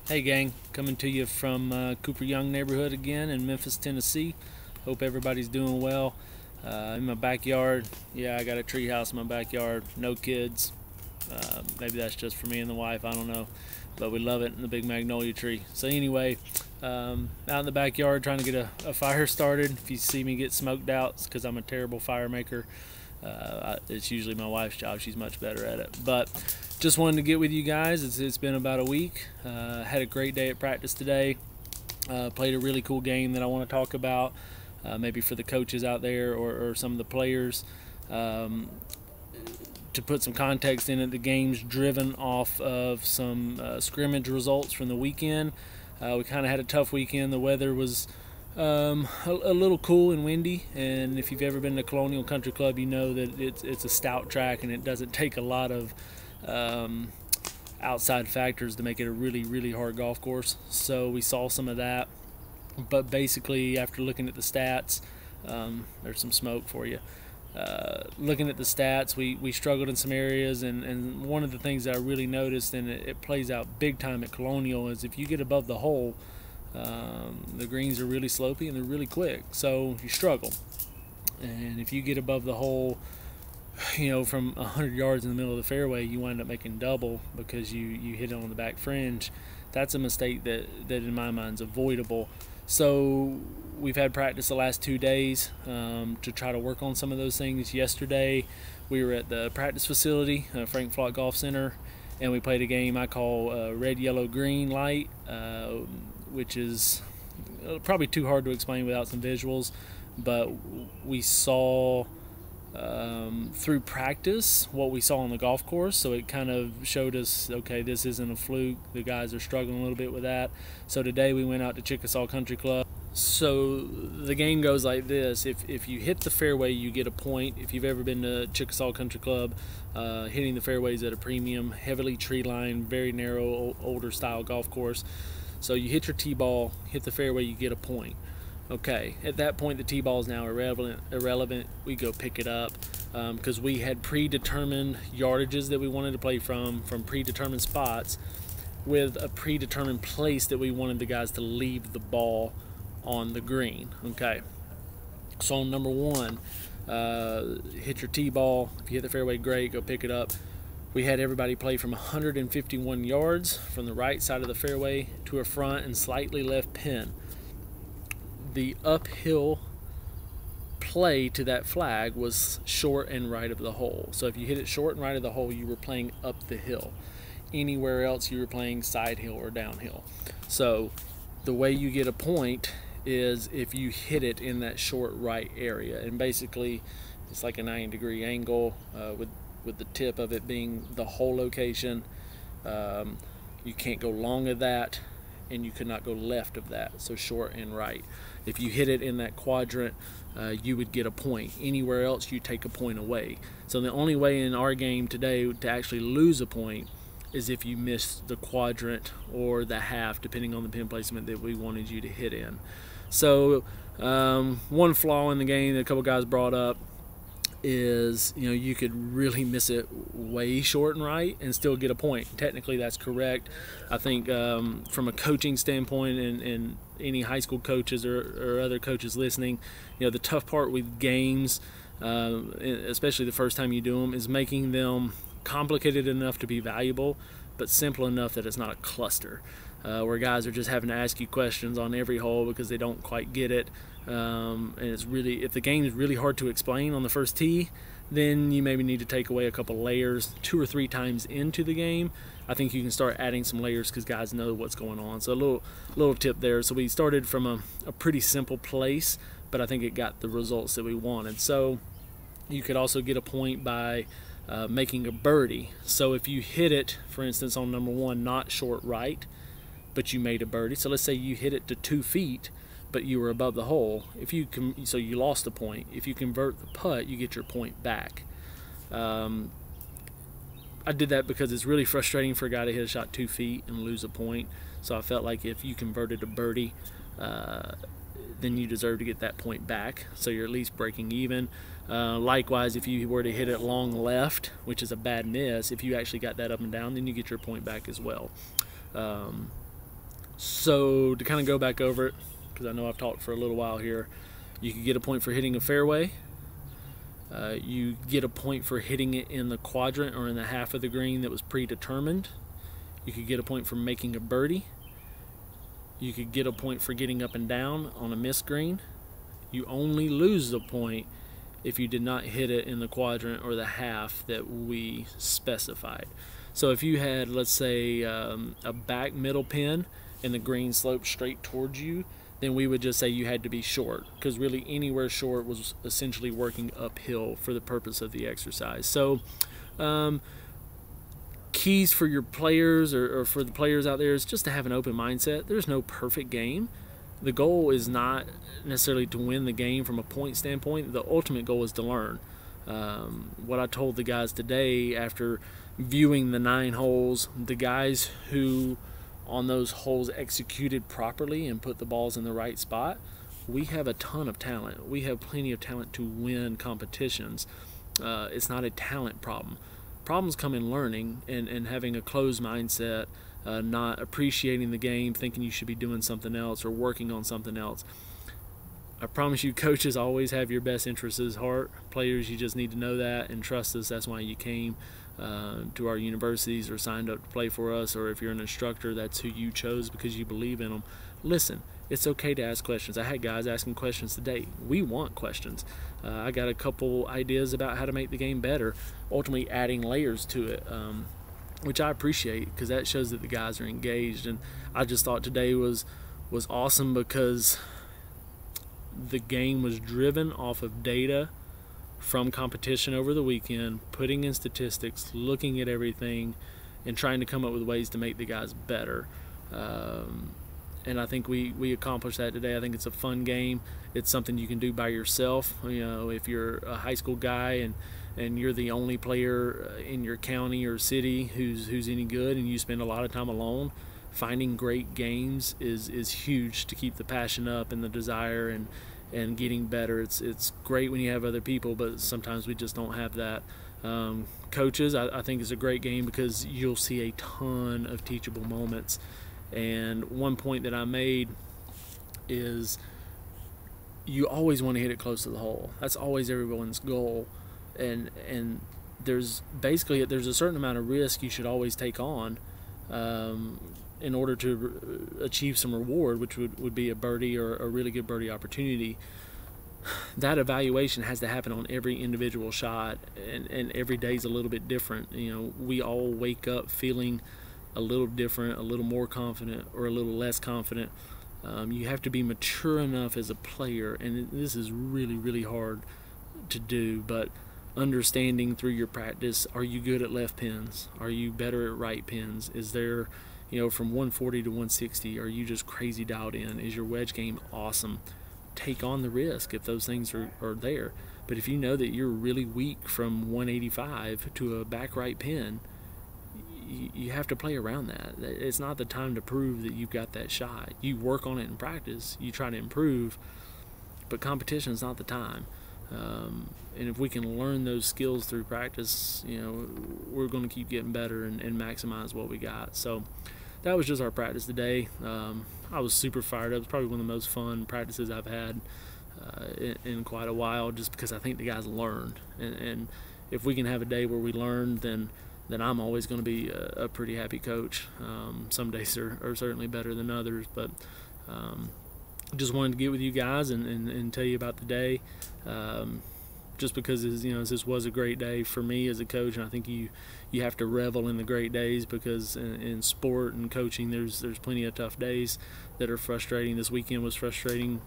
Hey gang, coming to you from Cooper Young neighborhood again in Memphis, Tennessee. Hope everybody's doing well. In my backyard, yeah, I got a tree house in my backyard, no kids. Maybe that's just for me and the wife, I don't know. But we love it in the big magnolia tree. So anyway, out in the backyard trying to get a fire started. If you see me get smoked out, it's because I'm a terrible fire maker. It's usually my wife's job. She's much better at it. But just wanted to get with you guys. It's been about a week. Had a great day at practice today. Played a really cool game that I want to talk about, maybe for the coaches out there or some of the players. To put some context in it, the game's driven off of some scrimmage results from the weekend. We kind of had a tough weekend. The weather was a little cool and windy, and if you've ever been to Colonial Country Club, you know that it's a stout track and it doesn't take a lot of outside factors to make it a really hard golf course. So we saw some of that, but basically after looking at the stats, there's some smoke for you. Looking at the stats, we struggled in some areas, and one of the things that I really noticed, and it plays out big time at Colonial, is if you get above the hole, the greens are really slopey and they're really quick, so you struggle. And if you get above the hole, you know, from 100 yards in the middle of the fairway, you wind up making double because you hit it on the back fringe. That's a mistake that in my mind is avoidable. So we've had practice the last 2 days to try to work on some of those things. Yesterday we were at the practice facility, Frank Flock Golf Center, and we played a game I call red, yellow, green light, which is probably too hard to explain without some visuals, but we saw through practice what we saw on the golf course, so it kind of showed us, okay, this isn't a fluke. The guys are struggling a little bit with that. So today we went out to Chickasaw Country Club. So the game goes like this: if you hit the fairway, you get a point. If you've ever been to Chickasaw Country Club, hitting the fairways at a premium, heavily tree lined, very narrow, older style golf course. So you hit your tee ball, hit the fairway, you get a point. Okay, at that point the tee ball is now irrelevant. We go pick it up because we had predetermined yardages that we wanted to play from predetermined spots, with a predetermined place that we wanted the guys to leave the ball on the green. Okay, so on number one, hit your tee ball. If you hit the fairway, great, go pick it up. We had everybody play from 151 yards from the right side of the fairway to a front and slightly left pin. The uphill play to that flag was short and right of the hole. So if you hit it short and right of the hole, you were playing up the hill. Anywhere else, you were playing side hill or downhill. So the way you get a point is if you hit it in that short right area, and basically it's like a 90-degree angle with the tip of it being the hole location. You can't go long of that, and you could not go left of that, so short and right. If you hit it in that quadrant, you would get a point. Anywhere else, you take a point away. So the only way in our game today to actually lose a point is if you miss the quadrant or the half, depending on the pin placement that we wanted you to hit in. So one flaw in the game that a couple guys brought up is, you know, you could really miss it way short and right and still get a point. Technically that's correct. I think from a coaching standpoint, and any high school coaches or other coaches listening, you know, the tough part with games, especially the first time you do them, is making them complicated enough to be valuable but simple enough that it's not a cluster, where guys are just having to ask you questions on every hole because they don't quite get it. And it's really, if the game is really hard to explain on the first tee, then you maybe need to take away a couple layers 2 or 3 times into the game. I think you can start adding some layers because guys know what's going on. So a little tip there. So we started from a pretty simple place, but I think it got the results that we wanted. So you could also get a point by making a birdie. So if you hit it, for instance, on number one, not short right, but you made a birdie. So let's say you hit it to 2 feet, but you were above the hole. So you lost a point. If you convert the putt, you get your point back. I did that because it's really frustrating for a guy to hit a shot 2 feet and lose a point. So I felt like if you converted a birdie, then you deserve to get that point back. So you're at least breaking even. Likewise, if you were to hit it long left, which is a bad miss, if you actually got that up and down, then you get your point back as well. So to kind of go back over it, because I know I've talked for a little while here, you could get a point for hitting a fairway. You get a point for hitting it in the quadrant or in the half of the green that was predetermined. You could get a point for making a birdie. You could get a point for getting up and down on a missed green. You only lose the point if you did not hit it in the quadrant or the half that we specified. So if you had, let's say, a back middle pin and the green sloped straight towards you, then we would just say you had to be short, because really anywhere short was essentially working uphill for the purpose of the exercise. So keys for your players, or for the players out there, is just to have an open mindset. There's no perfect game. The goal is not necessarily to win the game from a point standpoint. The ultimate goal is to learn. What I told the guys today after viewing the 9 holes, the guys who on those holes executed properly and put the balls in the right spot, we have a ton of talent. We have plenty of talent to win competitions. It's not a talent problem. Problems come in learning and having a closed mindset, not appreciating the game, thinking you should be doing something else or working on something else. I promise you, coaches always have your best interests at heart. Players, you just need to know that and trust us. That's why you came to our universities or signed up to play for us, or if you're an instructor, that's who you chose because you believe in them. Listen, it's okay to ask questions. I had guys asking questions today. We want questions. I got a couple ideas about how to make the game better, ultimately adding layers to it, which I appreciate, because that shows that the guys are engaged. And I just thought today was awesome, because the game was driven off of data from competition over the weekend, putting in statistics, looking at everything, and trying to come up with ways to make the guys better. And I think we accomplished that today. I think it's a fun game. It's something you can do by yourself. You know, if you're a high school guy and you're the only player in your county or city who's any good, and you spend a lot of time alone, finding great games is huge to keep the passion up and the desire and getting better. It's great when you have other people, but sometimes we just don't have that. Coaches, I think it's a great game because you'll see a ton of teachable moments. And one point that I made is you always want to hit it close to the hole. That's always everyone's goal. And there's a certain amount of risk you should always take on in order to achieve some reward, which would be a birdie or a really good birdie opportunity. That evaluation has to happen on every individual shot, and every day's a little bit different. You know, we all wake up feeling a little different, a little more confident or a little less confident. You have to be mature enough as a player, and this is really, really hard to do, but understanding through your practice, are you good at left pins? Are you better at right pins? Is there, you know, from 140 to 160, are you just crazy dialed in? Is your wedge game awesome? Take on the risk if those things are there. But if you know that you're really weak from 185 to a back right pin, you have to play around that. It's not the time to prove that you've got that shot. You work on it in practice, you try to improve, but competition is not the time. And if we can learn those skills through practice, you know, we're going to keep getting better and maximize what we got. So that was just our practice today. I was super fired up. It was probably one of the most fun practices I've had in quite a while, just because I think the guys learned. And if we can have a day where we learn, then I'm always going to be a pretty happy coach. Some days are certainly better than others, but just wanted to get with you guys and tell you about the day. Just because, you know, this was a great day for me as a coach, and I think you have to revel in the great days, because in sport and coaching, there's plenty of tough days that are frustrating. This weekend was frustrating.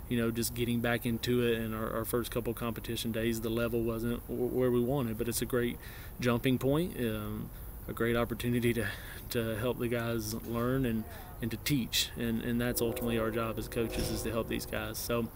You know, just getting back into it, and our first couple competition days, the level wasn't where we wanted, but it's a great jumping point, a great opportunity to help the guys learn and to teach, and that's ultimately our job as coaches, is to help these guys. So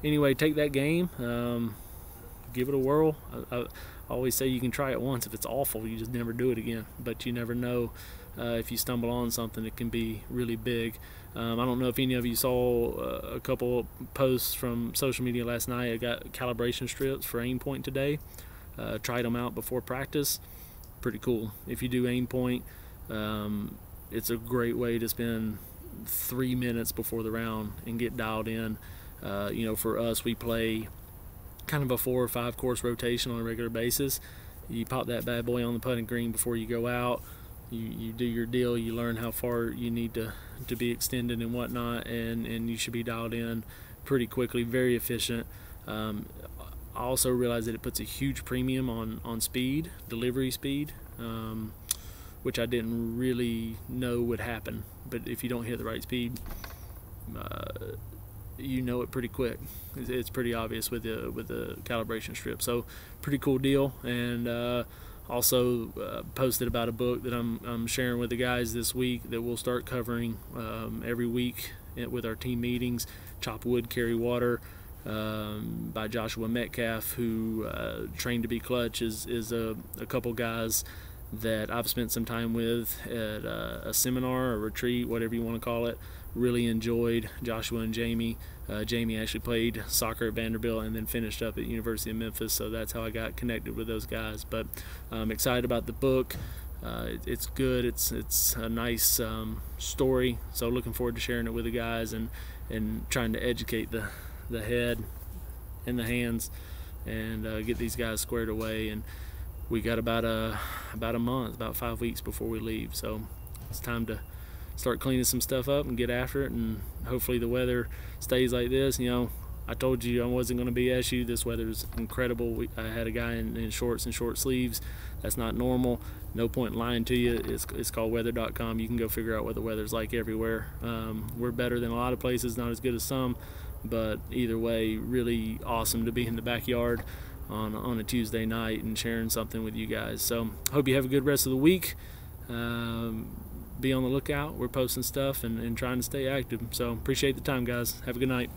anyway, take that game, give it a whirl. I always say you can try it once. If it's awful, you just never do it again, but you never know. If you stumble on something, it can be really big. I don't know if any of you saw a couple posts from social media last night. I got calibration strips for aim point today. Tried them out before practice. Pretty cool. If you do aim point, it's a great way to spend 3 minutes before the round and get dialed in. You know, for us, we play kind of a 4 or 5 course rotation on a regular basis. You pop that bad boy on the putting green before you go out. You do your deal. You learn how far you need to be extended and whatnot, and you should be dialed in pretty quickly. Very efficient. I also realize that it puts a huge premium on speed, delivery speed, which I didn't really know would happen. But if you don't hit the right speed, you know it pretty quick. It's pretty obvious with the calibration strip. So pretty cool deal. And also posted about a book that I'm sharing with the guys this week that we'll start covering every week with our team meetings. Chop Wood, Carry Water, by Joshua Metcalf, who Trained to Be Clutch is a couple guys that I've spent some time with at a seminar, a retreat, whatever you want to call it. Really enjoyed Joshua and Jamie. Jamie actually played soccer at Vanderbilt and then finished up at University of Memphis, so that's how I got connected with those guys. But I'm excited about the book. It's good. It's a nice story, so looking forward to sharing it with the guys and trying to educate the head and the hands and get these guys squared away. And we got about a month, about 5 weeks before we leave, so it's time to start cleaning some stuff up and get after it, and hopefully the weather stays like this. You know, I told you I wasn't going to BS you. This weather is incredible. I had a guy in shorts and short sleeves. That's not normal. No point in lying to you. It's called weather.com. You can go figure out what the weather's like everywhere. We're better than a lot of places, not as good as some, but either way, really awesome to be in the backyard on a Tuesday night and sharing something with you guys. So hope you have a good rest of the week. Be on the lookout. We're posting stuff and trying to stay active. So appreciate the time, guys. Have a good night.